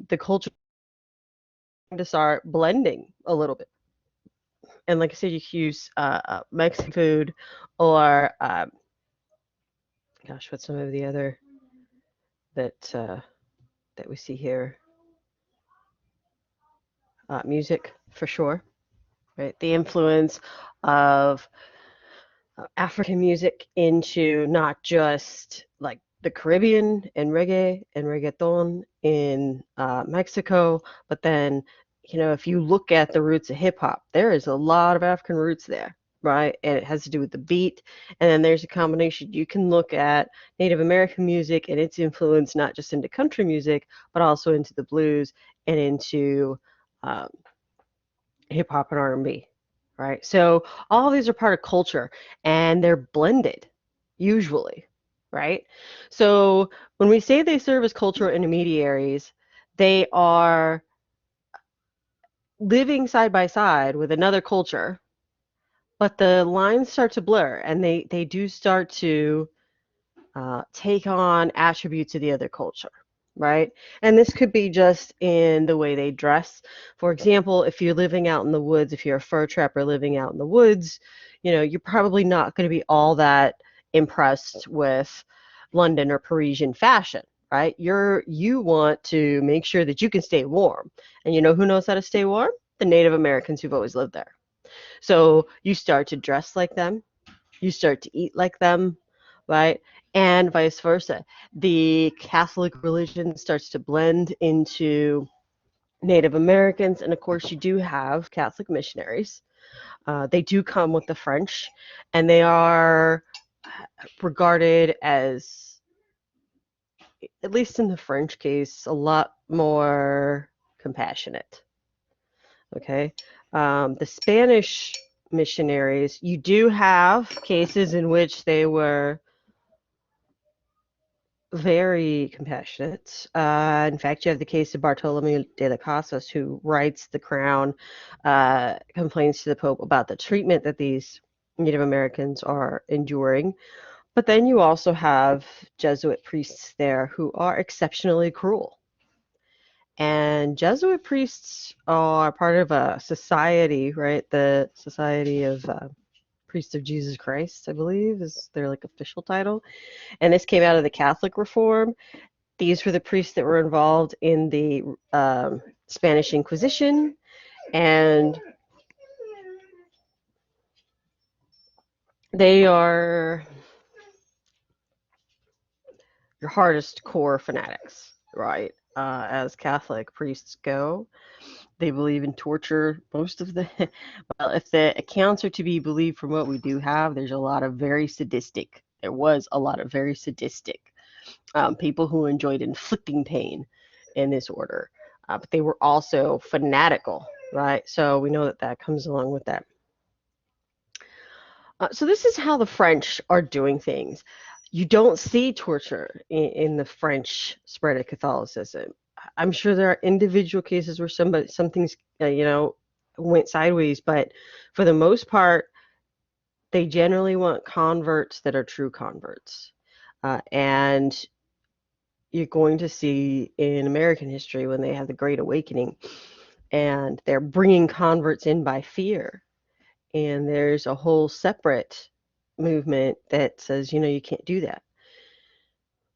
the culture to start blending a little bit. And like I said, you can use Mexican food or, gosh, what's some of the other that we see here? Music, for sure, right? The influence of African music into not just like the Caribbean and reggae and reggaeton in Mexico, but then, if you look at the roots of hip hop, there is a lot of African roots there, right? And it has to do with the beat. And then there's a combination. You can look at Native American music and its influence not just into country music, but also into the blues and into um, hip hop and R&B, right? So all of these are part of culture and they're blended usually, right? So when we say they serve as cultural intermediaries, they are living side by side with another culture, but the lines start to blur and they do start to take on attributes of the other culture, right? And this could be just in the way they dress. For example, if you're living out in the woods, if you're a fur trapper living out in the woods, you're probably not going to be all that impressed with London or Parisian fashion, right? You want to make sure that you can stay warm. And you know who knows how to stay warm? The Native Americans who've always lived there. So you start to dress like them, you start to eat like them, right? And vice versa. The Catholic religion starts to blend into Native Americans, and of course, you do have Catholic missionaries. They do come with the French, and they are regarded as, at least in the French case, a lot more compassionate. Okay. The Spanish missionaries, you do have cases in which they were very compassionate. In fact, you have the case of Bartolome de las Casas, who writes the crown, complains to the Pope about the treatment that these Native Americans are enduring. But then you also have Jesuit priests there who are exceptionally cruel. And Jesuit priests are part of a society, right? The Society of Priests of Jesus Christ, I believe, is their like official title. And this came out of the Catholic Reform. These were the priests that were involved in the Spanish Inquisition, and they are your hardest core fanatics, right? As Catholic priests go, they believe in torture. Most of the, well, if the accounts are to be believed from what we do have, there was a lot of very sadistic people who enjoyed inflicting pain in this order. But they were also fanatical, right? So we know that that comes along with that. So this is how the French are doing things. You don't see torture in the French spread of Catholicism. I'm sure there are individual cases where some things, went sideways, but for the most part, they generally want converts that are true converts. And you're going to see in American history when they have the Great Awakening and they're bringing converts in by fear. And there's a whole separate movement that says, you can't do that.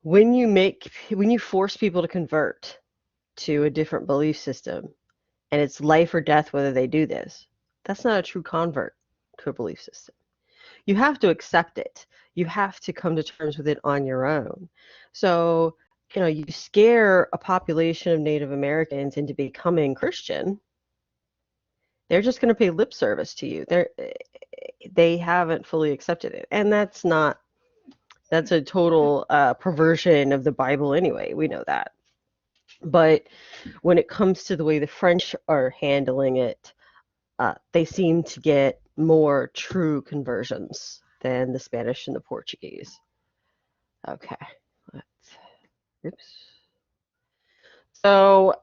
When you force people to convert to a different belief system and it's life or death whether they do this, that's not a true convert to a belief system. You have to accept it. You have to come to terms with it on your own. So, you scare a population of Native Americans into becoming Christian, they're just going to pay lip service to you. They haven't fully accepted it. And that's a total perversion of the Bible anyway. We know that. But when it comes to the way the French are handling it, they seem to get more true conversions than the Spanish and the Portuguese. Okay. Oops. So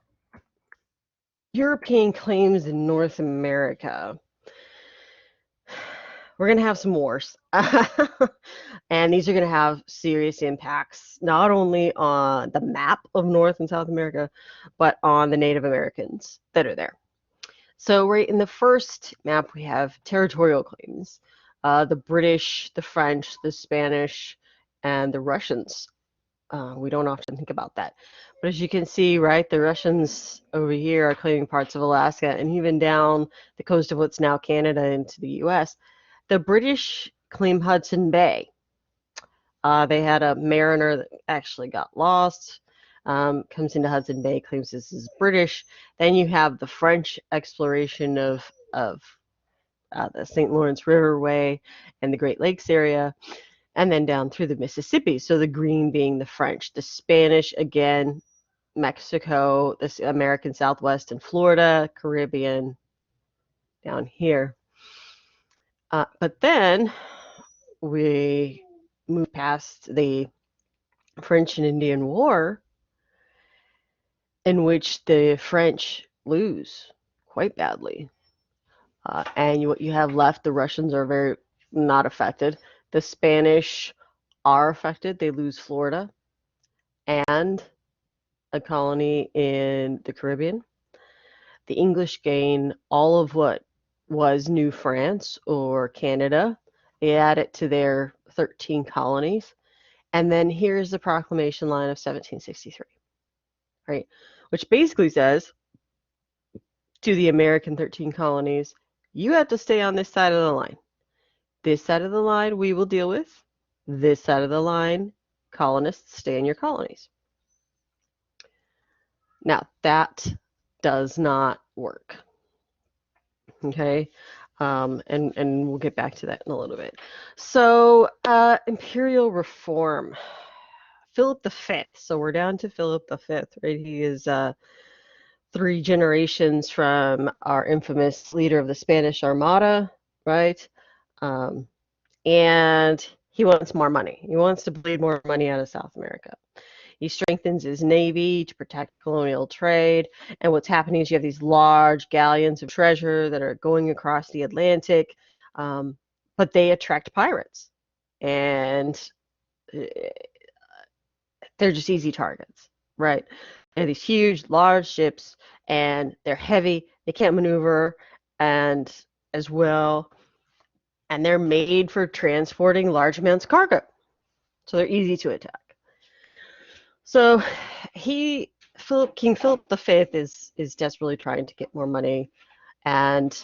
European claims in North America. we're going to have some wars. And these are going to have serious impacts, not only on the map of North and South America, but on the Native Americans that are there. So right in the first map, we have territorial claims. The British, the French, the Spanish, and the Russians. We don't often think about that. But as you can see, right, the Russians over here are claiming parts of Alaska and even down the coast of what's now Canada into the US. The British claim Hudson Bay. They had a mariner that actually got lost, comes into Hudson Bay, claims this is British. Then you have the French exploration of the St. Lawrence Riverway and the Great Lakes area, and then down through the Mississippi. So the green being the French, the Spanish, again, Mexico, the American Southwest and Florida, Caribbean down here. But then we move past the French and Indian War, in which the French lose quite badly. And what you have left, the Russians are very not affected. The Spanish are affected. They lose Florida and a colony in the Caribbean. The English gain all of what was New France or Canada. They add it to their 13 colonies. And then here's the proclamation line of 1763, right? Which basically says to the American 13 colonies, you have to stay on this side of the line. This side of the line we will deal with. This side of the line, colonists, stay in your colonies. Now, that does not work. Okay, and we'll get back to that in a little bit. So, imperial reform. Philip V. So we're down to Philip V, right? He is 3 generations from our infamous leader of the Spanish Armada, right? And he wants more money. He wants to bleed more money out of South America. He strengthens his navy to protect colonial trade. And what's happening is you have these large galleons of treasure that are going across the Atlantic, but they attract pirates. And they're just easy targets, right? They're these huge, large ships, and they're heavy. They can't maneuver, and as well, and they're made for transporting large amounts of cargo. So they're easy to attack. So King Philip V is desperately trying to get more money, and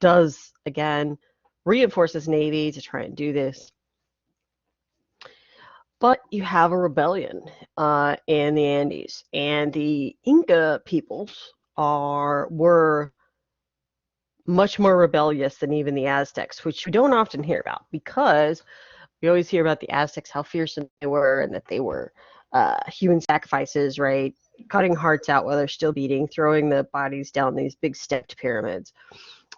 does again reinforce his navy to try and do this. But you have a rebellion in the Andes, and the Inca peoples were much more rebellious than even the Aztecs, which we don't often hear about, because we always hear about the Aztecs, how fearsome they were, and that they were human sacrifices, right? Cutting hearts out while they're still beating, throwing the bodies down these big stepped pyramids,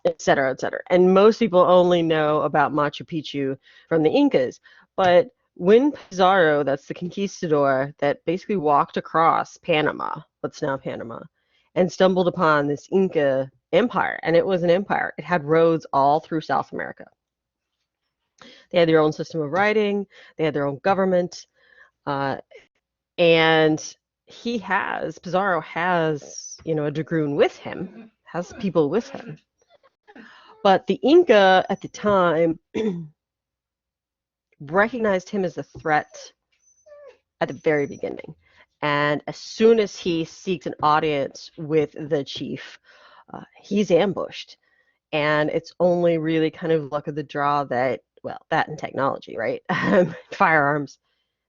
et cetera, et cetera. And most people only know about Machu Picchu from the Incas. But when Pizarro, that's the conquistador that basically walked across Panama, what's now Panama, and stumbled upon this Inca empire, and it was an empire. It had roads all through South America. They had their own system of writing. They had their own government. And Pizarro has, a dragoon with him, has people with him. But the Inca at the time recognized him as a threat at the very beginning. And as soon as he seeks an audience with the chief, he's ambushed. And it's only really kind of luck of the draw that and technology, right? Firearms,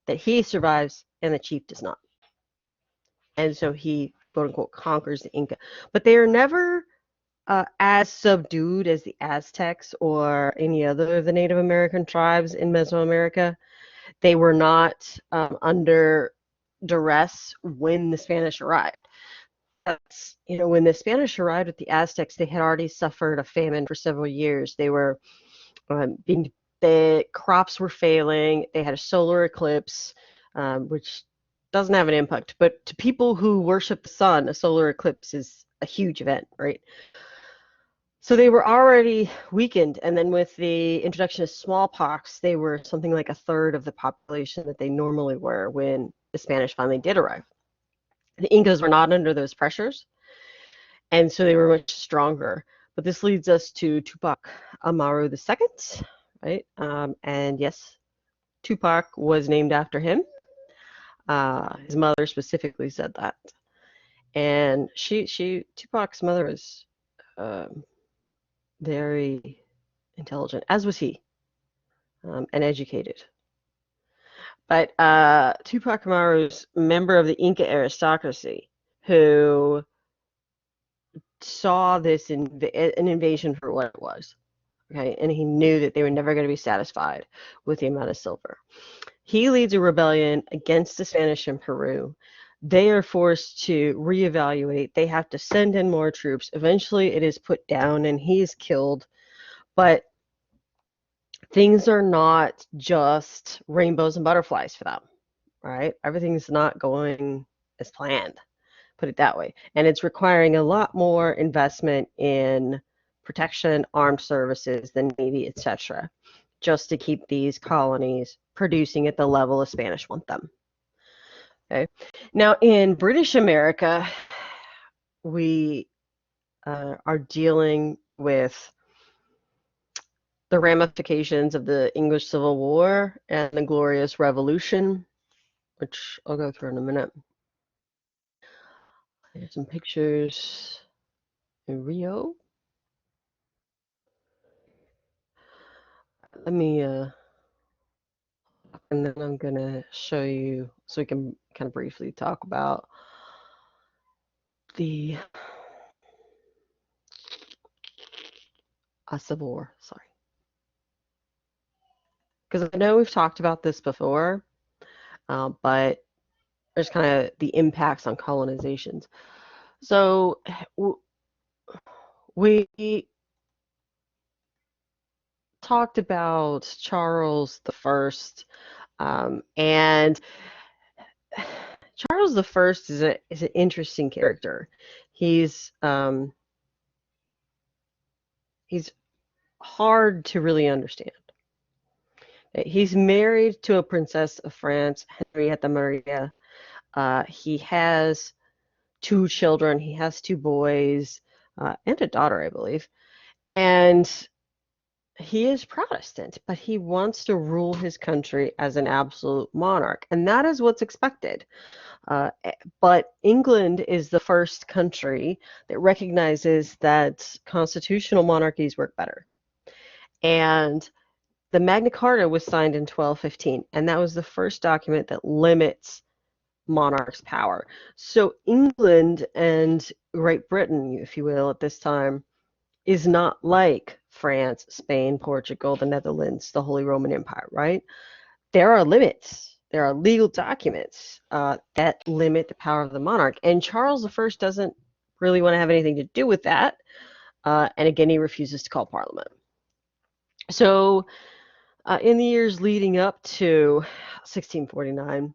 that he survives and the chief does not. And so he, quote unquote, conquers the Inca. But they are never as subdued as the Aztecs or any other of the Native American tribes in Mesoamerica. They were not under duress when the Spanish arrived. That's, when the Spanish arrived with the Aztecs, they had already suffered a famine for several years. They were the crops were failing. They had a solar eclipse, which doesn't have an impact. But to people who worship the sun, a solar eclipse is a huge event, right? So they were already weakened, and then with the introduction of smallpox, they were something like a third of the population that they normally were when the Spanish finally did arrive. The Incas were not under those pressures, and so they were much stronger. But this leads us to Tupac Amaru II, right? And yes, Tupac was named after him. His mother specifically said that, and Tupac's mother was um, very intelligent, as was he, and educated. But Tupac Amaru's member of the Inca aristocracy who saw this an invasion for what it was. Okay, and he knew that they were never going to be satisfied with the amount of silver. He leads a rebellion against the Spanish in Peru. They are forced to reevaluate. They have to send in more troops. Eventually, it is put down and he is killed. But things are not just rainbows and butterflies for them, right? Everything's not going as planned, put it that way. And it's requiring a lot more investment in protection, armed services, the Navy, etc., just to keep these colonies producing at the level the Spanish want them. Okay. Now, in British America, we are dealing with the ramifications of the English Civil War and the Glorious Revolution, which I'll go through in a minute. There's some pictures in Rio. Let me, and then I'm going to show you so we can kind of briefly talk about the Civil War. Sorry. Because I know we've talked about this before, but there's kind of the impacts on colonizations. So we talked about Charles I, and Charles I is an interesting character. He's hard to really understand. He's married to a princess of France, Henrietta Maria. He has 2 children. He has 2 boys and a daughter, I believe. And he is Protestant, but he wants to rule his country as an absolute monarch. And that is what's expected. But England is the first country that recognizes that constitutional monarchies work better. And the Magna Carta was signed in 1215, and that was the first document that limits monarch's power. So England and Great Britain, if you will, at this time, is not like France, Spain, Portugal, the Netherlands, the Holy Roman Empire, right? There are limits. There are legal documents that limit the power of the monarch. And Charles I doesn't really want to have anything to do with that. And again, he refuses to call Parliament. So in the years leading up to 1649,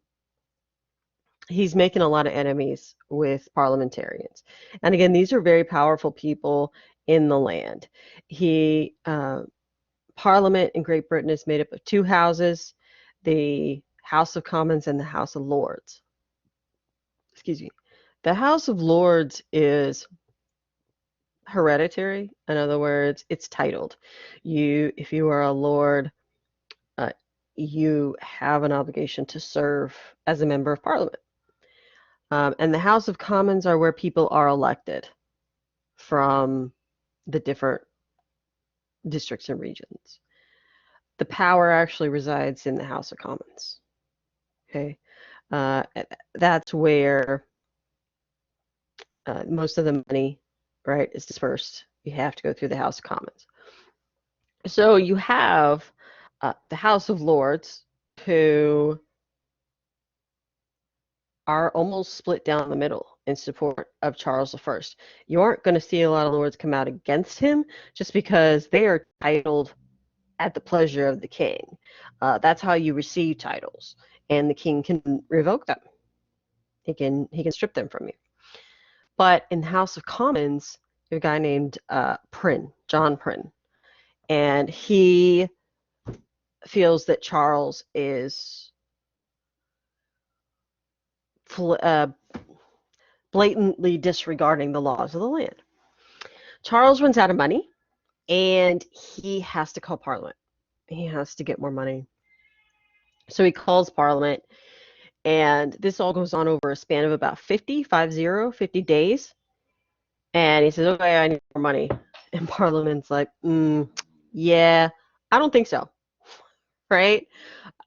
he's making a lot of enemies with parliamentarians. And again, these are very powerful people in the land. Parliament in Great Britain is made up of 2 houses, the House of Commons and the House of Lords. Excuse me. The House of Lords is hereditary. In other words, it's titled. If you are a lord, you have an obligation to serve as a member of Parliament. And the House of Commons are where people are elected from the different districts and regions. The power actually resides in the House of Commons. Okay, that's where most of the money, right, is dispersed. You have to go through the House of Commons. So you have the House of Lords, who are almost split down the middle in support of Charles I. You aren't going to see a lot of lords come out against him just because they are titled at the pleasure of the king. That's how you receive titles, and the king can revoke them. He can strip them from you. But in the House of Commons, a guy named Prynne, John Prynne, and he feels that Charles is blatantly disregarding the laws of the land. Charles runs out of money, and he has to call Parliament. He has to get more money. So he calls Parliament, and this all goes on over a span of about 50 days. And he says, okay, I need more money. And Parliament's like, yeah, I don't think so, right?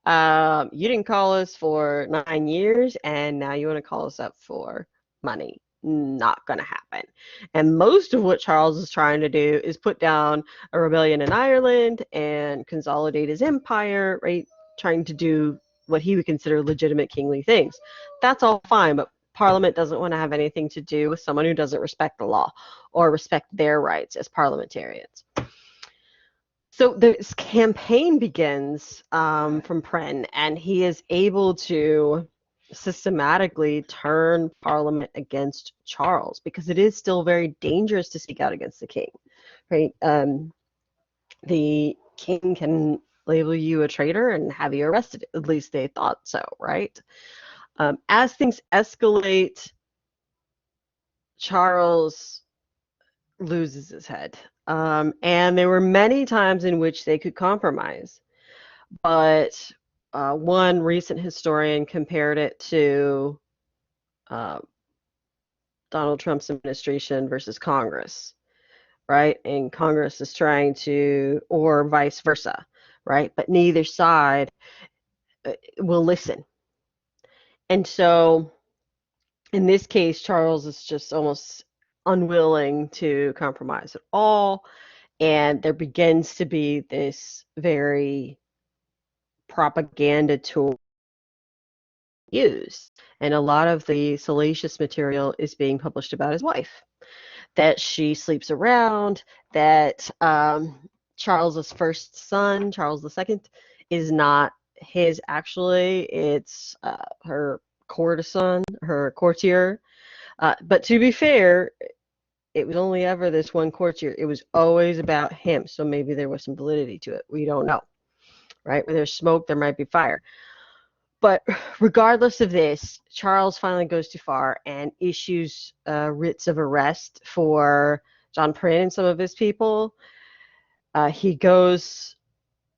You didn't call us for 9 years, and now you want to call us up for money. Not going to happen. And most of what Charles is trying to do is put down a rebellion in Ireland and consolidate his empire, right? Trying to do what he would consider legitimate kingly things. That's all fine, but Parliament doesn't want to have anything to do with someone who doesn't respect the law or respect their rights as parliamentarians. So this campaign begins from Prynne, and he is able to systematically turn Parliament against Charles because it is still very dangerous to speak out against the king, right? The king can label you a traitor and have you arrested. At least they thought so, right? As things escalate, Charles loses his head. And there were many times in which they could compromise. But one recent historian compared it to Donald Trump's administration versus Congress, right? And Congress is trying to, or vice versa, right? But neither side will listen. And so in this case, Charles is just almost unwilling to compromise at all. And there begins to be this very propaganda tool used. And a lot of the salacious material is being published about his wife, that she sleeps around, that Charles's first son, Charles II, is not his actually, it's her courtesan, her courtier. But to be fair, it was only ever this one courtier. It was always about him. So maybe there was some validity to it. We don't know, right? Where there's smoke, there might be fire. But regardless of this, Charles finally goes too far and issues writs of arrest for John Prynne and some of his people. He goes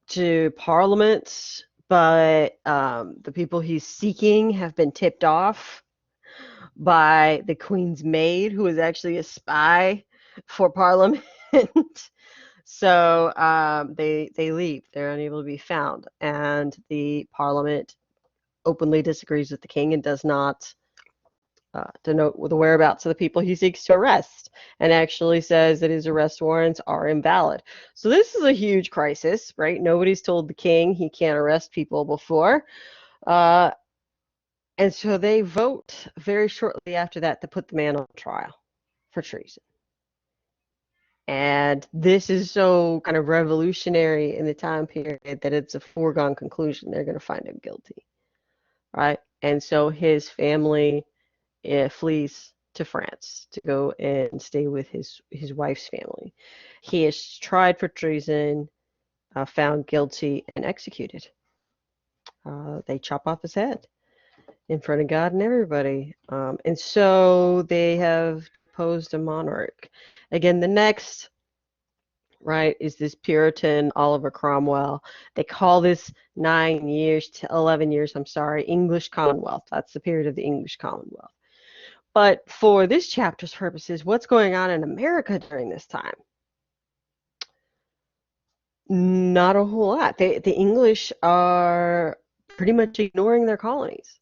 to Parliament, but the people he's seeking have been tipped off by the Queen's maid, who is actually a spy for Parliament. So they leave. They're unable to be found, and the Parliament openly disagrees with the king and does not denote the whereabouts of the people he seeks to arrest, and actually says that his arrest warrants are invalid. So this is a huge crisis, right? Nobody's told the king he can't arrest people before. And so they vote very shortly after that to put the man on trial for treason. And this is so kind of revolutionary in the time period that it's a foregone conclusion they're going to find him guilty, right? And so his family flees to France to go and stay with his wife's family. He is tried for treason, found guilty, and executed. They chop off his head in front of God and everybody. And so they have posed a monarch. Again, the next, right, is this Puritan Oliver Cromwell. They call this 9 years to 11 years, I'm sorry, English Commonwealth. That's the period of the English Commonwealth. But for this chapter's purposes, what's going on in America during this time? Not a whole lot. The English are pretty much ignoring their colonies.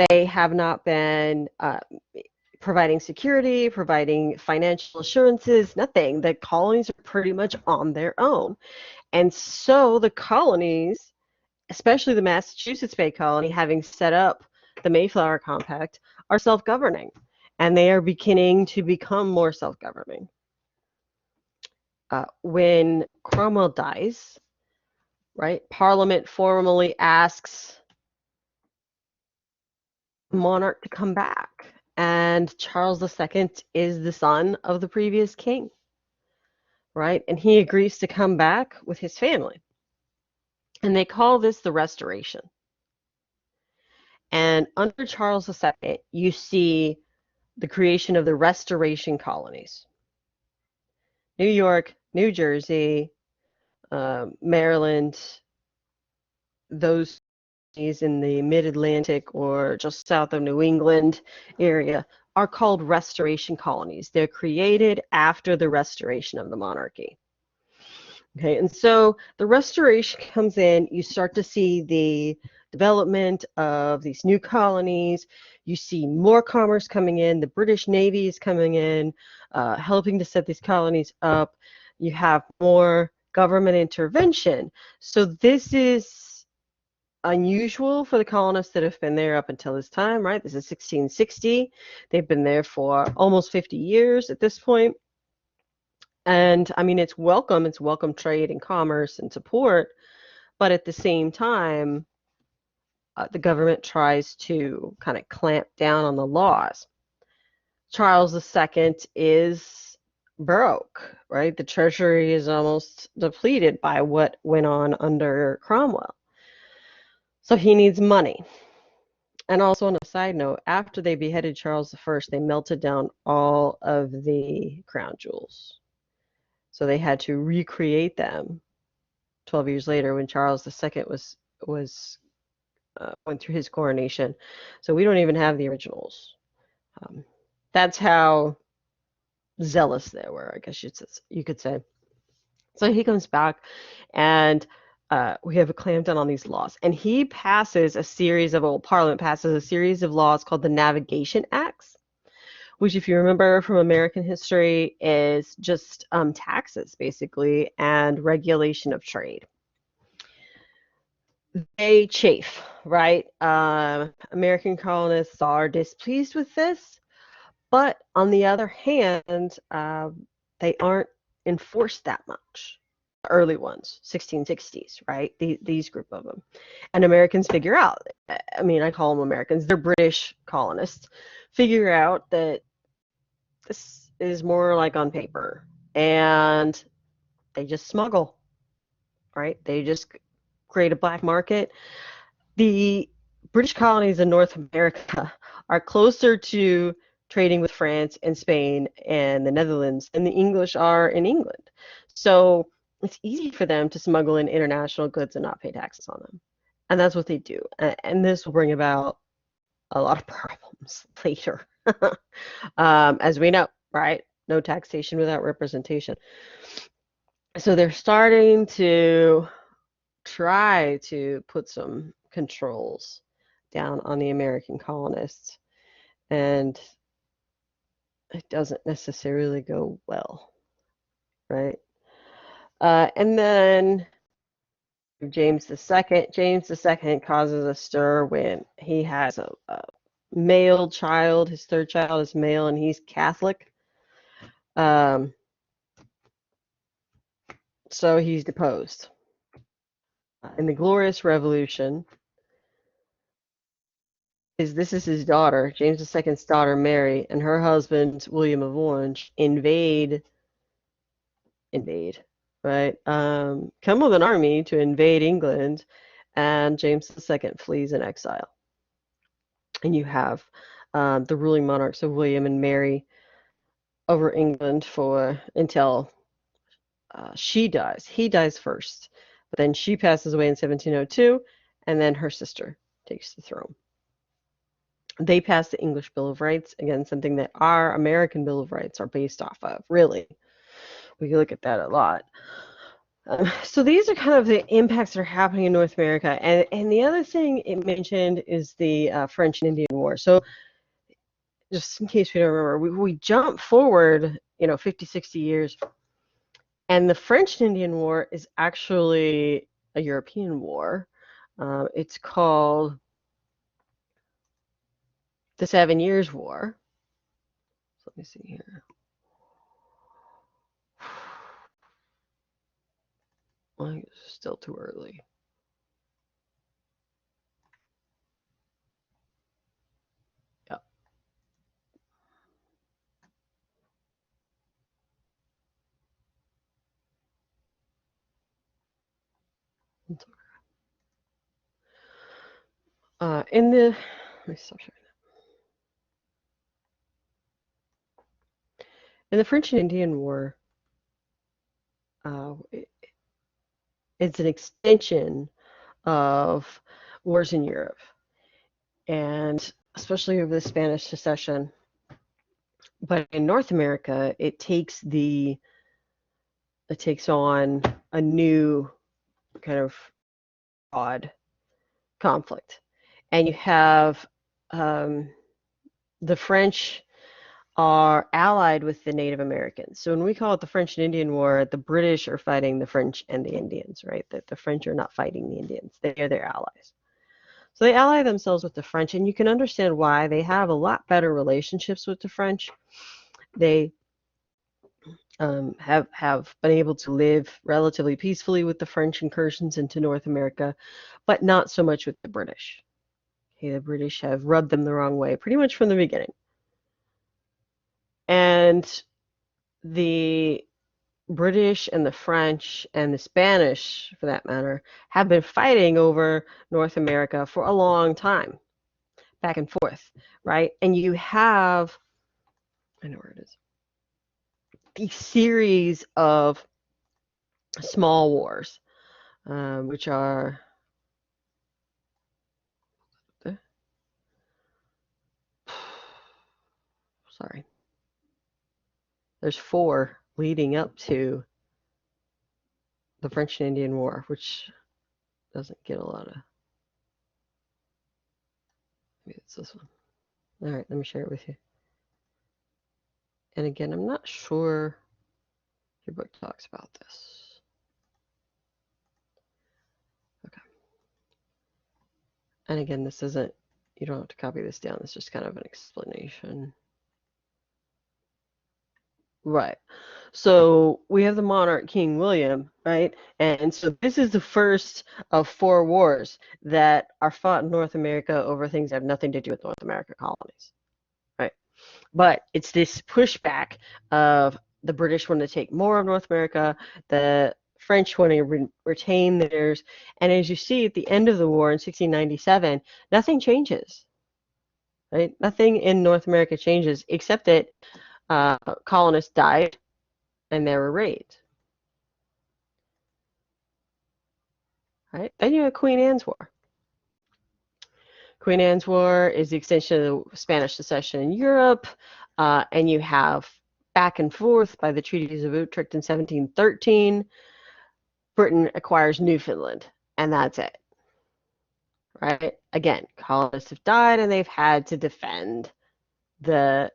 They have not been providing security, providing financial assurances, nothing. The colonies are pretty much on their own. And so the colonies, especially the Massachusetts Bay Colony, having set up the Mayflower Compact, are self-governing. And they are beginning to become more self-governing. When Cromwell dies, right, Parliament formally asks the monarch to come back. And Charles II is the son of the previous king, right? And he agrees to come back with his family. And they call this the Restoration. And under Charles II, you see the creation of the Restoration colonies. New York, New Jersey, Maryland, those in the mid-Atlantic or just south of New England area are called restoration colonies. They're created after the restoration of the monarchy. Okay, and so the restoration comes in, you start to see the development of these new colonies, you see more commerce coming in, the British Navy is coming in, helping to set these colonies up, you have more government intervention. So this is unusual for the colonists that have been there up until this time, right? This is 1660. They've been there for almost 50 years at this point. And I mean, it's welcome trade and commerce and support, but at the same time, the government tries to kind of clamp down on the laws. Charles II is broke, right? The treasury is almost depleted by what went on under Cromwell. So he needs money. And also on a side note, after they beheaded Charles I, they melted down all of the crown jewels. So they had to recreate them 12 years later when Charles II went through his coronation. So we don't even have the originals. That's how zealous they were, I guess you could say. So he comes back, and we have a clamp down on these laws. And he passes a series of, Parliament passes a series of laws called the Navigation Acts, which, if you remember from American history, is just taxes, basically, and regulation of trade. They chafe, right? American colonists are displeased with this, but on the other hand, they aren't enforced that much. Early ones, 1660s, right? These group of them. And Americans figure out, I mean, I call them Americans, they're British colonists, figure out that this is more like on paper. And they just smuggle, right? They just create a black market. The British colonies in North America are closer to trading with France and Spain and the Netherlands than the English are in England. So it's easy for them to smuggle in international goods and not pay taxes on them. And that's what they do. And this will bring about a lot of problems later. As we know, right? No taxation without representation. So they're starting to try to put some controls down on the American colonists, and it doesn't necessarily go well, right? And then James II causes a stir when he has a male child. His third child is male, and he's Catholic. So he's deposed. In the Glorious Revolution, this is his daughter, James II's daughter, Mary, and her husband, William of Orange, invade, right? Come with an army to invade England, and James II flees in exile. And you have the ruling monarchs of William and Mary over England until she dies. He dies first, but then she passes away in 1702, and then her sister takes the throne. They passed the English Bill of Rights, again, something that our American Bill of Rights are based off of, really. We can look at that a lot. So these are kind of the impacts that are happening in North America. And the other thing it mentioned is the French and Indian War. So just in case we don't remember, we jump forward, 50, 60 years. And the French and Indian War is actually a European war. It's called the 7 Years' War. So let me see here. Well, it's still too early. Yeah. In the, let me stop sharing that. In the French and Indian War, it's an extension of wars in Europe, and especially over the Spanish Succession. But in North America, it takes on a new kind of broad conflict, and you have the French are allied with the Native Americans. So when we call it the French and Indian War, the British are fighting the French and the Indians, right? That the French are not fighting the Indians; they are their allies. So they ally themselves with the French, and you can understand why. They have a lot better relationships with the French. They have been able to live relatively peacefully with the French incursions into North America, but not so much with the British. Okay, the British have rubbed them the wrong way pretty much from the beginning. And the British and the French and the Spanish, for that matter, have been fighting over North America for a long time, back and forth, right? And you have, I know where it is, these series of small wars, which are, sorry, there's 4 leading up to the French and Indian War, which doesn't get a lot of, maybe it's this one. All right, let me share it with you. And again, I'm not sure your book talks about this. Okay. And again, this isn't, you don't have to copy this down. It's just kind of an explanation. Right. So we have the monarch, King William, right? And so this is the first of 4 wars that are fought in North America over things that have nothing to do with North America colonies, right? But it's this pushback of the British want to take more of North America, the French want to retain theirs, and as you see at the end of the war in 1697, nothing changes, right? Nothing in North America changes except that colonists died and there were raids, right? Then you have Queen Anne's War. Queen Anne's War is the extension of the Spanish Succession in Europe, and you have back and forth by the treaties of Utrecht in 1713. Britain acquires Newfoundland, and that's it, right? Again, colonists have died, and they've had to defend the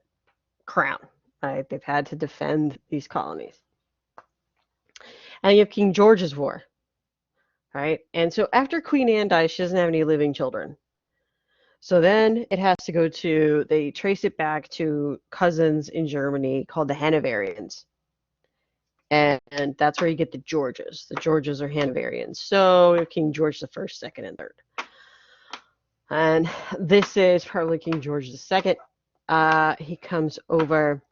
crown, right? They've had to defend these colonies. And you have King George's War, right? And so after Queen Anne dies, she doesn't have any living children. So then it has to go to, they trace it back to cousins in Germany called the Hanoverians. And that's where you get the Georges. The Georges are Hanoverians. So King George the First, Second, and Third. And this is probably King George II. He comes over,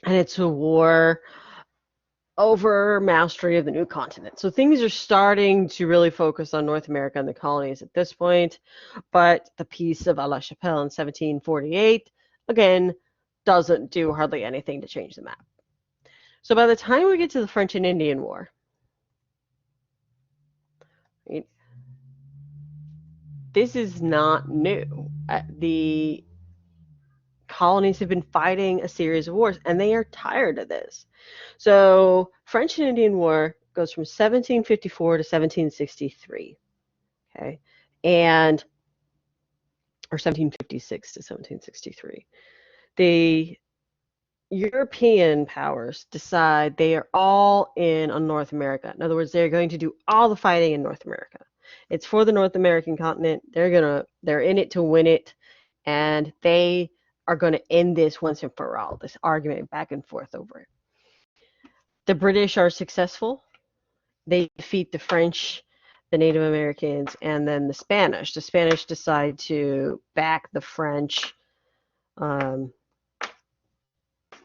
and it's a war over mastery of the new continent. So things are starting to really focus on North America and the colonies at this point, but the Peace of Aix-la-Chapelle in 1748, again, doesn't do hardly anything to change the map. So by the time we get to the French and Indian War, this is not new. The colonies have been fighting a series of wars, and they are tired of this. So French and Indian War goes from 1754 to 1763, okay, and or 1756 to 1763. The European powers decide they are all in on North America. In other words, they're going to do all the fighting in North America. It's for the North American continent. They're in it to win it, and they are going to end this once and for all, this argument back and forth over it. The British are successful. They defeat the French, the Native Americans, and then the Spanish. The Spanish decide to back the French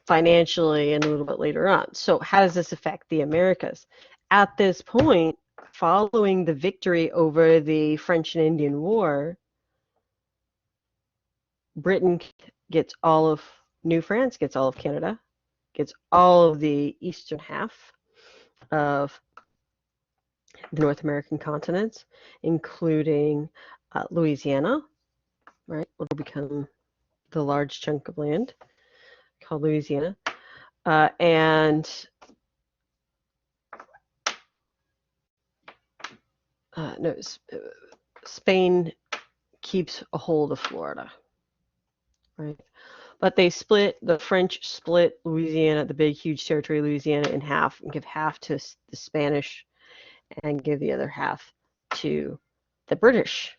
financially and a little bit later on. So how does this affect the Americas? At this point, following the victory over the French and Indian War, Britain gets all of New France, gets all of Canada, gets all of the eastern half of the North American continent, including Louisiana, right? Will become the large chunk of land called Louisiana, and no, Spain keeps a hold of Florida, right? But they split, the French split Louisiana, the big, huge territory of Louisiana, in half and give half to the Spanish and give the other half to the British.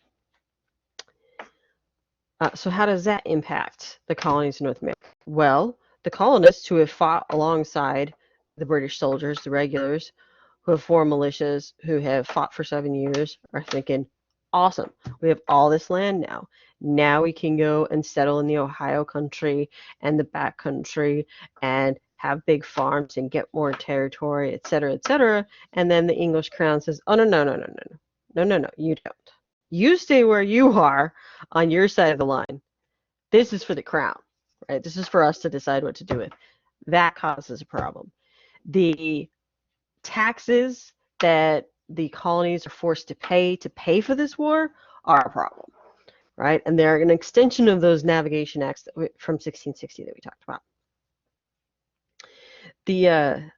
So how does that impact the colonies in North America? Well, the colonists who have fought alongside the British soldiers, the regulars, who have formed militias, who have fought for 7 years, are thinking, awesome, we have all this land now. Now we can go and settle in the Ohio country and the back country and have big farms and get more territory, et cetera, et cetera. And then the English crown says, oh, no, no, no, no, no, no, no, no, you don't. You stay where you are on your side of the line. This is for the crown, right? This is for us to decide what to do with. That causes a problem. The taxes that the colonies are forced to pay for this war are a problem, right? And they're an extension of those navigation acts from 1660 that we talked about. The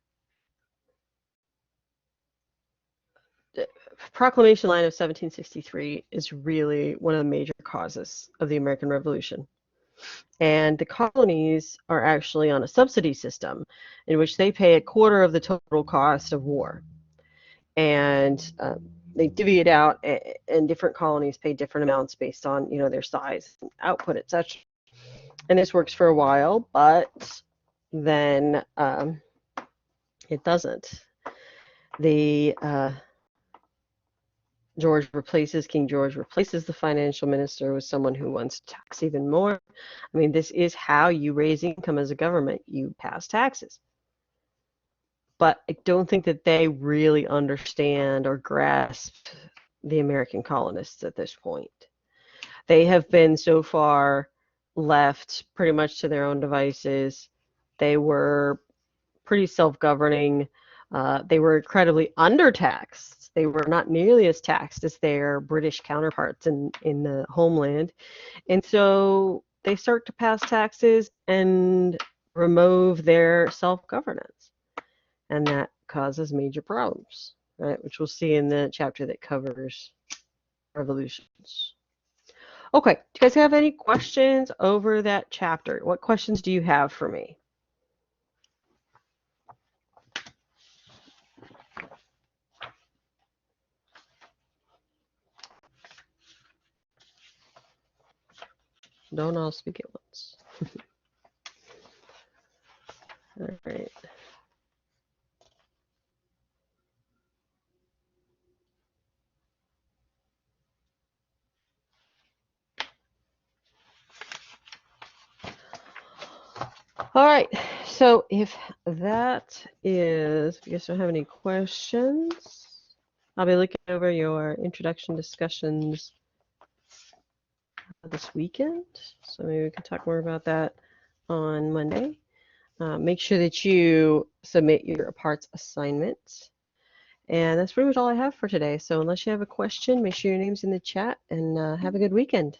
Proclamation Line of 1763 is really one of the major causes of the American Revolution. And the colonies are actually on a subsidy system in which they pay a quarter of the total cost of war. And they divvy it out, and different colonies pay different amounts based on, you know, their size, output, etc. And this works for a while, but then it doesn't. The King George replaces the financial minister with someone who wants to tax even more. I mean, this is how you raise income as a government. You pass taxes. But I don't think that they really understand or grasp the American colonists at this point. They have been so far left pretty much to their own devices. They were pretty self-governing. They were incredibly undertaxed. They were not nearly as taxed as their British counterparts in the homeland. And so they start to pass taxes and remove their self-governance. And that causes major problems, right? Which we'll see in the chapter that covers revolutions. Okay, do you guys have any questions over that chapter? What questions do you have for me? Don't all speak at once. All right. All right, so if that is, I guess I don't have any questions. I'll be looking over your introduction discussions this weekend, so maybe we can talk more about that on Monday. Make sure that you submit your parts assignment. And that's pretty much all I have for today. So unless you have a question, make sure your name's in the chat, and have a good weekend.